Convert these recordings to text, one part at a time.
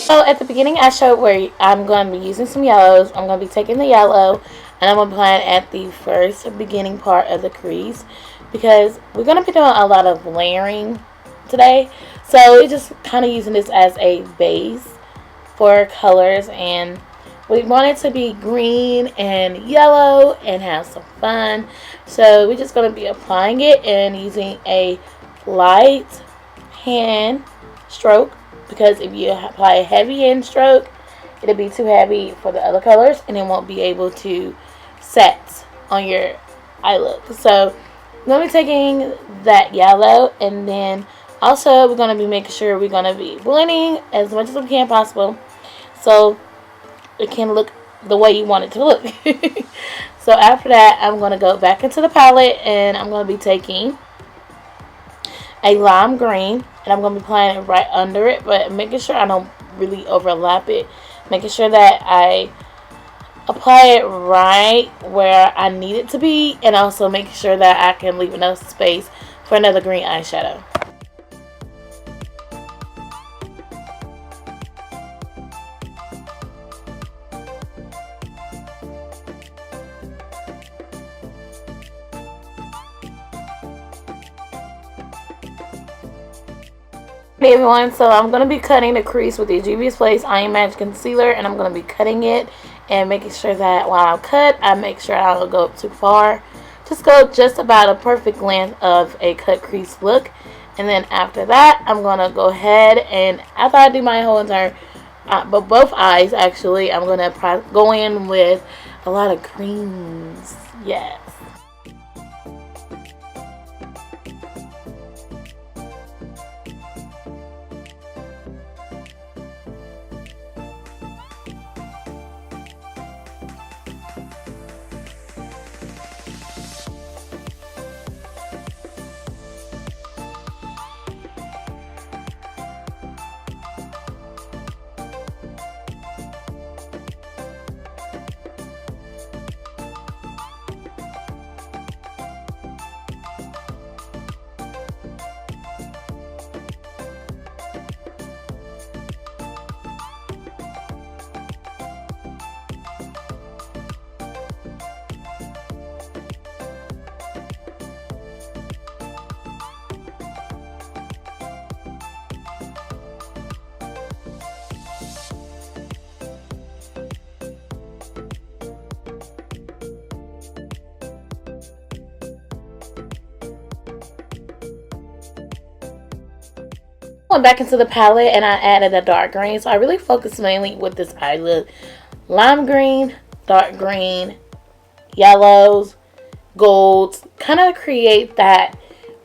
So at the beginning I showed where I'm going to be using some yellows. I'm going to be taking the yellow and I'm going to apply it at the first beginning part of the crease because we're going to be doing a lot of layering today. So we're just kind of using this as a base for colors, and we want it to be green and yellow and have some fun. So we're just going to be applying it and using a light hand stroke, because if you apply a heavy hand stroke, it'll be too heavy for the other colors and it won't be able to set on your eye look. So I'm going to be taking that yellow, and then also we're going to be making sure we're going to be blending as much as we can possible so it can look the way you want it to look. So after that, I'm going to go back into the palette and I'm going to be taking a lime green and I'm going to be applying it right under it, but making sure I don't really overlap it, making sure that I apply it right where I need it to be, and also making sure that I can leave enough space for another green eyeshadow. Hey everyone, so I'm going to be cutting the crease with the Juvia's Place Eye Magic Concealer, and I'm going to be cutting it and making sure that while I cut, I make sure I don't go up too far. Just go just about a perfect length of a cut crease look, and then after that, I'm going to go ahead and after I do my whole entire, but both eyes actually, I'm going to go in with a lot of greens. Yes. Went back into the palette and I added a dark green, so I really focused mainly with this eye look: lime green, dark green, yellows, golds, kind of create that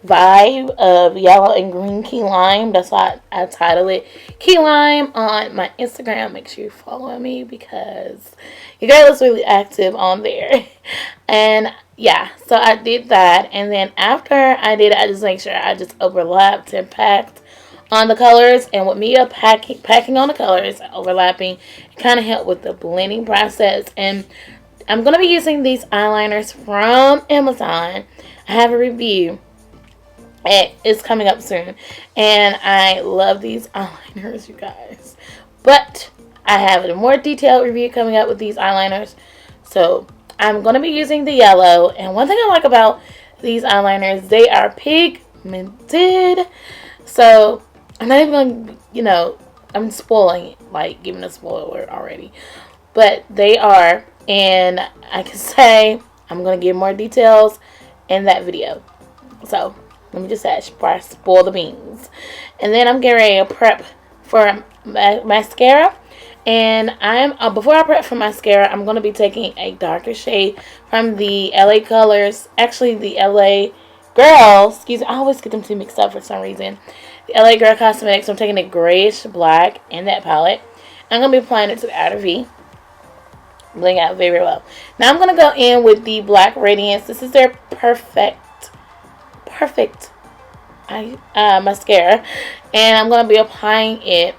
vibe of yellow and green key lime. That's why I titled it Key Lime on my Instagram. Make sure you follow me because your girl is really active on there. And yeah, so I did that, and then after I did it, I just make sure I just overlapped and packed on the colors. And with me packing on the colors, overlapping, it kind of helped with the blending process. And I'm going to be using these eyeliners from Amazon. I have a review. It's coming up soon. And I love these eyeliners, you guys. But I have a more detailed review coming up with these eyeliners. So I'm going to be using the yellow. And one thing I like about these eyeliners, they are pigmented. So I'm not even going to, I'm spoiling it, like giving a spoiler already. But they are, and I can say I'm going to give more details in that video. So let me just add before I spoil the beans. And then I'm getting ready to prep for mascara. And before I prep for mascara, I'm going to be taking a darker shade from the LA Colors. Actually, the LA Girl, excuse me, I always get them two mixed up for some reason. The LA Girl Cosmetics, I'm taking a grayish black in that palette. I'm going to be applying it to the outer V. Blending out very well. Now I'm going to go in with the Black Radiance. This is their perfect mascara. And I'm going to be applying it.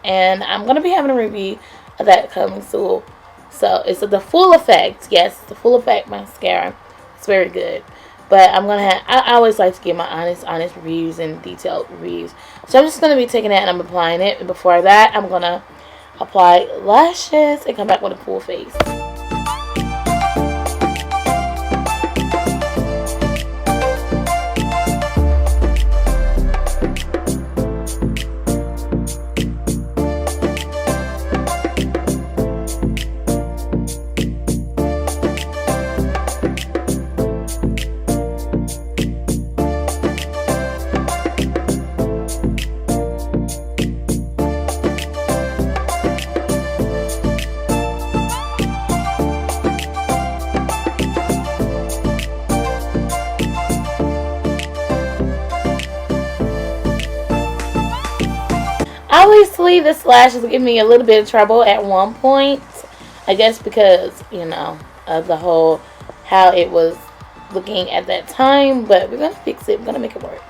And I'm going to be having a review of that coming soon. So it's the full effect. Yes, the full effect mascara. It's very good. But I always like to give my honest reviews and detailed reviews. So I'm just going to be taking that and I'm applying it. And before that, I'm going to apply lashes and come back with a full face. Obviously, this lashes give me a little bit of trouble at one point. I guess because, you know, of the whole how it was looking at that time. But we're going to fix it. We're going to make it work.